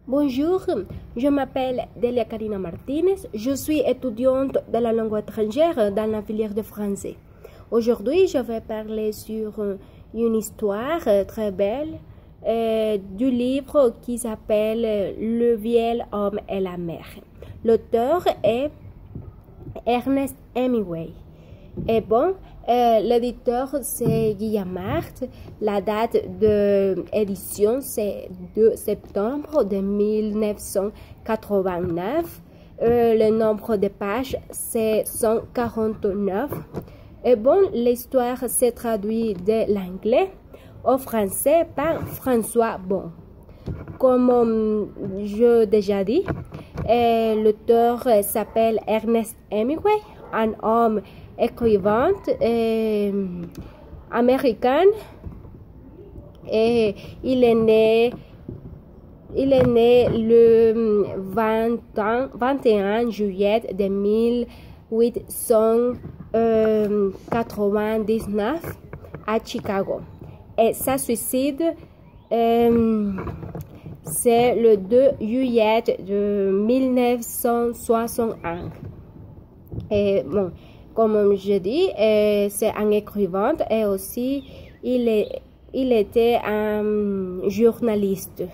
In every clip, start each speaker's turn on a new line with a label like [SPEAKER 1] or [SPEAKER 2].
[SPEAKER 1] Bonjour, je m'appelle Delia Karina Martinez, je suis étudiante de la langue étrangère dans la filière de français. Aujourd'hui, je vais parler sur une histoire très belle du livre qui s'appelle Le vieil homme et la mer. L'auteur est Ernest Hemingway. Et bon, l'éditeur c'est Gallimard. La date de édition c'est 2 septembre de 1989. Le nombre de pages c'est 149. Et bon, l'histoire s'est traduite de l'anglais au français par François Bon. Comme je déjà dit, l'auteur s'appelle Ernest Hemingway, un homme écrivain américain, et il est né le 21 juillet de 1899 à Chicago. Et sa suicide c'est le 2 juillet de 1961. Et bon, comme je dis, c'est un écrivain et aussi il était un journaliste.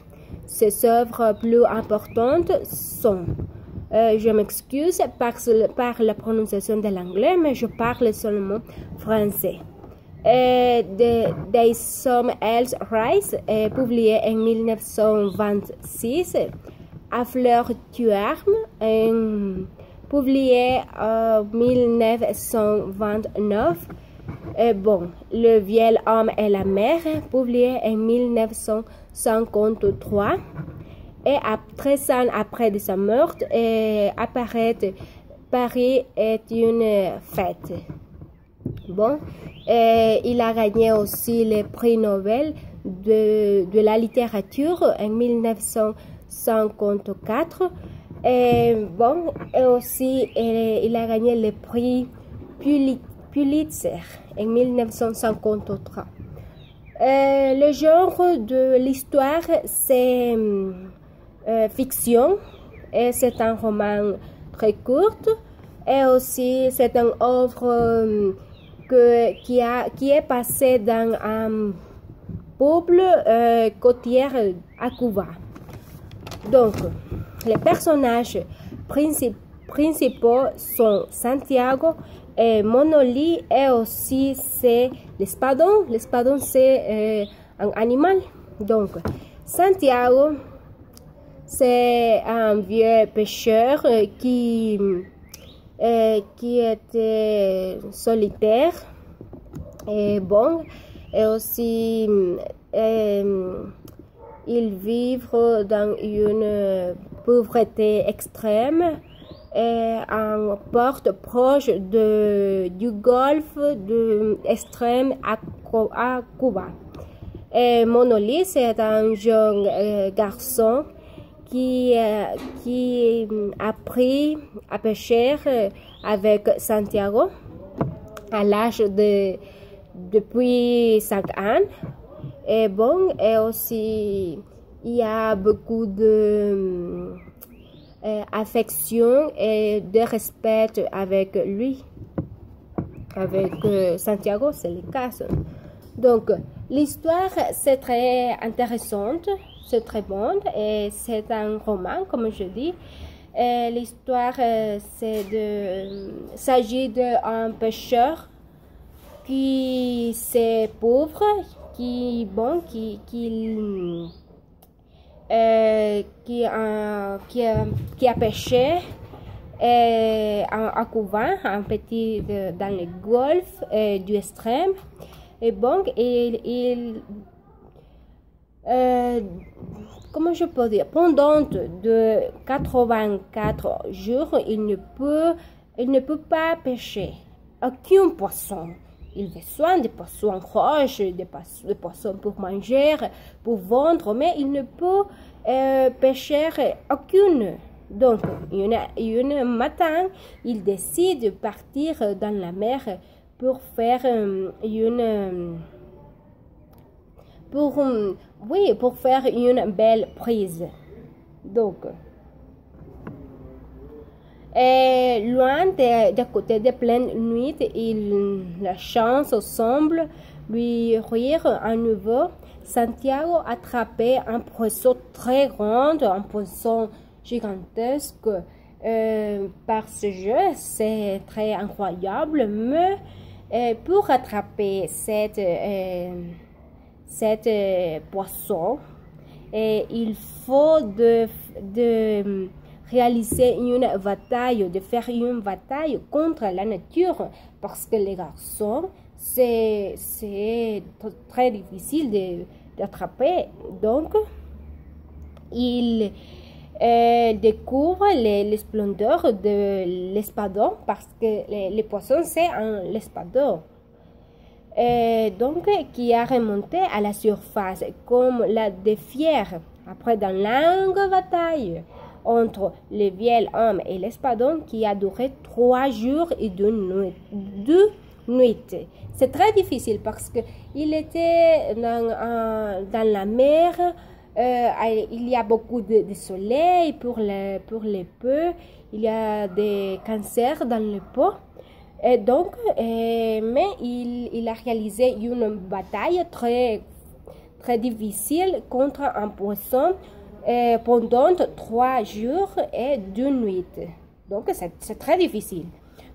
[SPEAKER 1] Ses œuvres plus importantes sont, je m'excuse par la prononciation de l'anglais, mais je parle seulement français. Des Some Else Rise, publié en 1926, À fleur d'arme, publié en 1929. Bon, Le vieil homme et la mer, publié en 1953. Et 13 ans après de sa mort, apparaît Paris est une fête. Bon, il a gagné aussi le prix Nobel de la littérature en 1954. Et bon, et aussi il a gagné le prix Pulitzer en 1953. Le genre de l'histoire, c'est fiction, et c'est un roman très court, et aussi c'est une œuvre qui est passée dans un peuple côtier à Cuba. Donc, les personnages principaux sont Santiago et Monoli, et aussi c'est l'espadon. L'espadon c'est un animal. Donc, Santiago c'est un vieux pêcheur qui était solitaire et bon, et aussi ils vivent dans une pauvreté extrême et en porte proche du golfe extrême à Cuba. Et Monoli, c'est un jeune garçon qui a appris à pêcher avec Santiago à l'âge depuis 5 ans. Et bon, et aussi il y a beaucoup de affection et de respect avec lui, avec Santiago, c'est le cas. Donc, l'histoire c'est très intéressante, c'est très bon, et c'est un roman, comme je dis. L'histoire s'agit d'un pêcheur qui est pauvre, qui a pêché à Cuba, un petit dans le golfe du extrême. Et bon, comment je peux dire, pendant de 84 jours, il ne peut pas pêcher aucun poisson. Il besoin de poissons roches, de poissons pour manger, pour vendre, mais il ne peut pêcher aucune. Donc, un matin, il décide de partir dans la mer pour faire pour faire une belle prise. Donc, et loin des côtés de pleine nuit, la chance semble lui rire à nouveau. Santiago attrapait un poisson très grand, un poisson gigantesque. Par ce jeu, c'est très incroyable, mais pour attraper cette poisson, il faut de réaliser une bataille, de faire une bataille contre la nature, parce que les garçons, c'est très difficile d'attraper. Donc, il découvre les splendeurs de l'espadon, parce que les poissons, c'est un espadon. Donc, qui a remonté à la surface, comme la défier. Après, dans la longue bataille entre le vieil homme et l'espadon, qui a duré 3 jours et 2 nuits. C'est très difficile parce que il était dans la mer. Il y a beaucoup de soleil pour les peaux. Il y a des cancers dans les peaux. Et donc, mais il a réalisé une bataille très, très difficile contre un poisson pendant 3 jours et 2 nuits. Donc, c'est très difficile.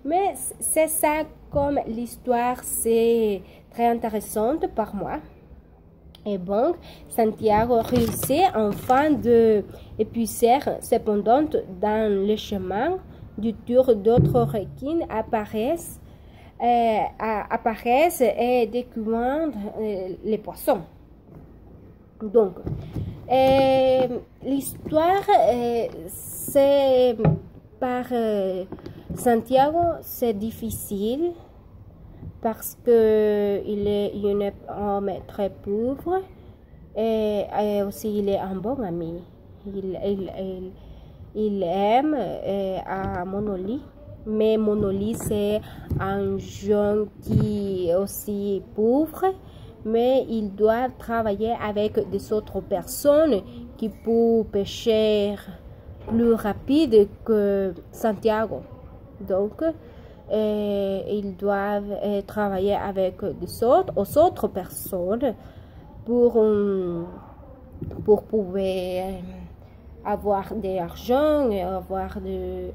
[SPEAKER 1] Mais c'est ça, comme l'histoire, c'est très intéressante pour moi. Et bon, Santiago réussit enfin d'épuiser. Cependant, dans le chemin du tour, d'autres requins apparaissent et découvrent les poissons. Donc, l'histoire, c'est par Santiago, c'est difficile parce qu'il est un homme très pauvre et aussi il est un bon ami. Il aime à Monoli, mais Monoli c'est un jeune qui est aussi pauvre, mais il doit travailler avec des autres personnes qui peuvent pêcher plus rapide que Santiago. Donc, ils doivent travailler avec des autres personnes pour pouvoir avoir de l'argent, avoir de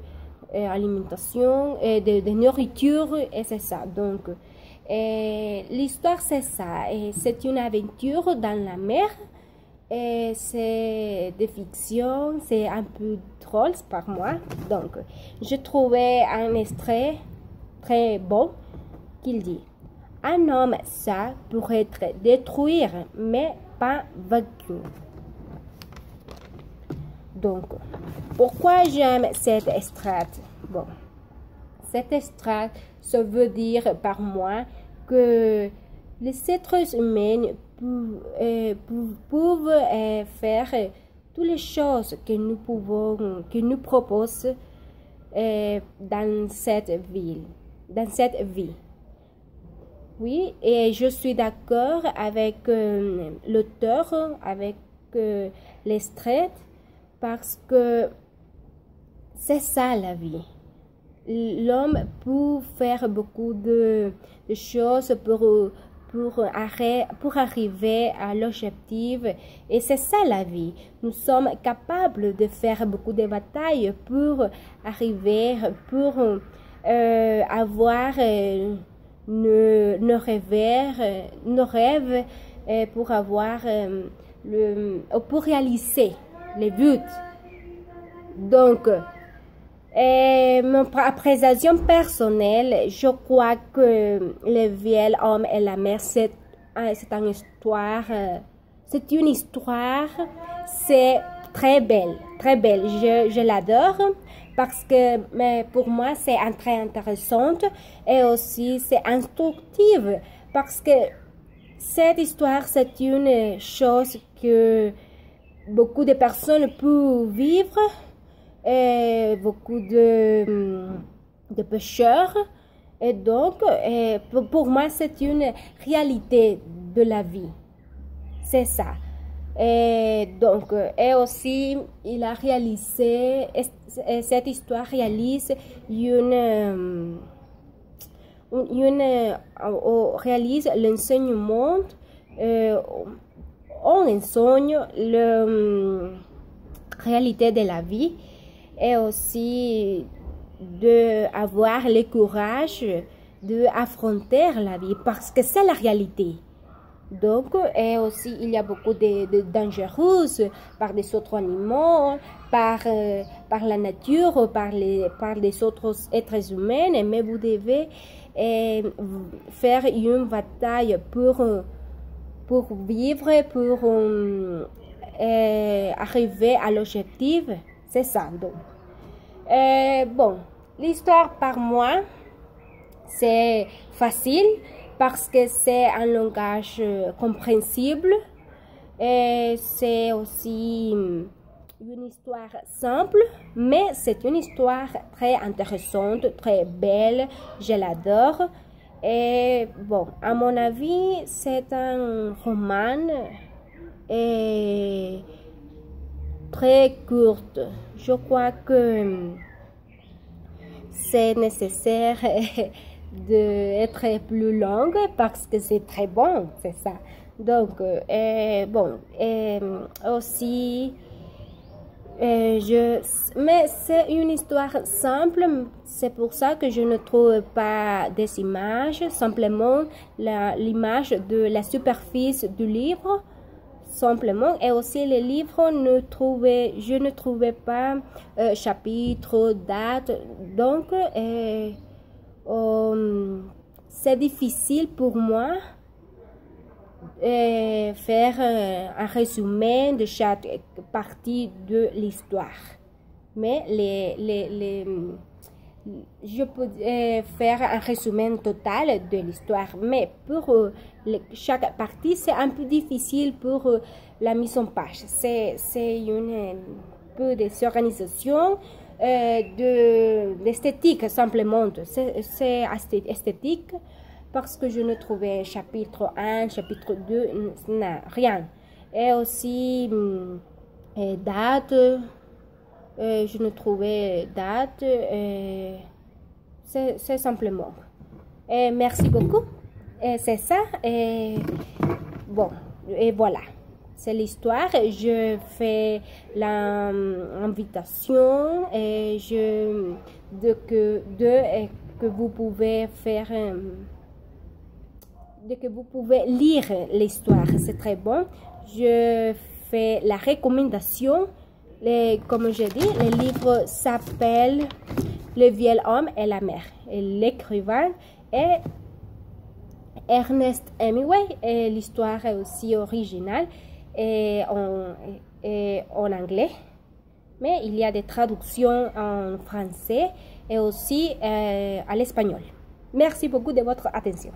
[SPEAKER 1] alimentation et de nourriture, et c'est ça. Donc, l'histoire c'est ça, et c'est une aventure dans la mer, et c'est de fiction, c'est un peu drôle par moi. Donc, je trouvais un extrait très bon qu'il dit: un homme ça pourrait être détruire, mais pas vaincu. Donc, pourquoi j'aime cet extrait? Bon, cet extrait, ça veut dire par moi que les êtres humains peuvent faire toutes les choses que nous proposent dans cette vie. Oui, et je suis d'accord avec l'auteur, avec l'extrait, parce que c'est ça la vie. L'homme peut faire beaucoup de choses pour arriver à l'objectif, et c'est ça la vie. Nous sommes capables de faire beaucoup de batailles pour arriver, pour avoir nos rêves, pour avoir pour réaliser les buts. Donc, mon appréciation personnelle, je crois que le vieil homme et la mer, c'est une histoire, c'est très belle, je l'adore, parce que pour moi c'est très intéressante, et aussi c'est instructive, parce que cette histoire, c'est une chose que beaucoup de personnes peuvent vivre, et beaucoup de pêcheurs, et donc pour moi c'est une réalité de la vie, c'est ça. Et aussi, il a réalisé, cette histoire réalise réalise l'enseignement, on enseigne la réalité de la vie et aussi d'avoir le courage d'affronter la vie parce que c'est la réalité. Donc, et aussi, il y a beaucoup de dangereux par des autres animaux, par la nature, par les autres êtres humains, mais vous devez faire une bataille pour vivre, pour arriver à l'objectif. C'est ça, donc. Bon, l'histoire par moi, c'est facile parce que c'est un langage compréhensible et c'est aussi une histoire simple, mais c'est une histoire très intéressante, très belle, je l'adore. Et bon, à mon avis, c'est un roman très court. Je crois que c'est nécessaire d'être plus longue parce que c'est très bon, c'est ça. Donc, aussi, mais c'est une histoire simple, c'est pour ça que je ne trouve pas des images, simplement l'image de la superficie du livre, simplement, et aussi les livres, je ne trouvais pas chapitre, date, donc c'est difficile pour moi faire un résumé de chaque partie de l'histoire. Mais je peux faire un résumé total de l'histoire. Mais pour chaque partie, c'est un peu difficile pour la mise en page. C'est un peu des organisations d'esthétique simplement. C'est esthétique. Parce que je ne trouvais chapitre 1, chapitre 2, non, rien. Et aussi, date, je ne trouvais date, c'est simplement. Et merci beaucoup. Et c'est ça. Et bon, et voilà. C'est l'histoire. Je fais l'invitation et que vous pouvez faire... que vous pouvez lire l'histoire, c'est très bon. Je fais la recommandation. Comme je dis, le livre s'appelle Le vieil homme et la mer. L'écrivain est Ernest Hemingway et l'histoire est aussi originale et en anglais. Mais il y a des traductions en français et aussi à l'espagnol. Merci beaucoup de votre attention.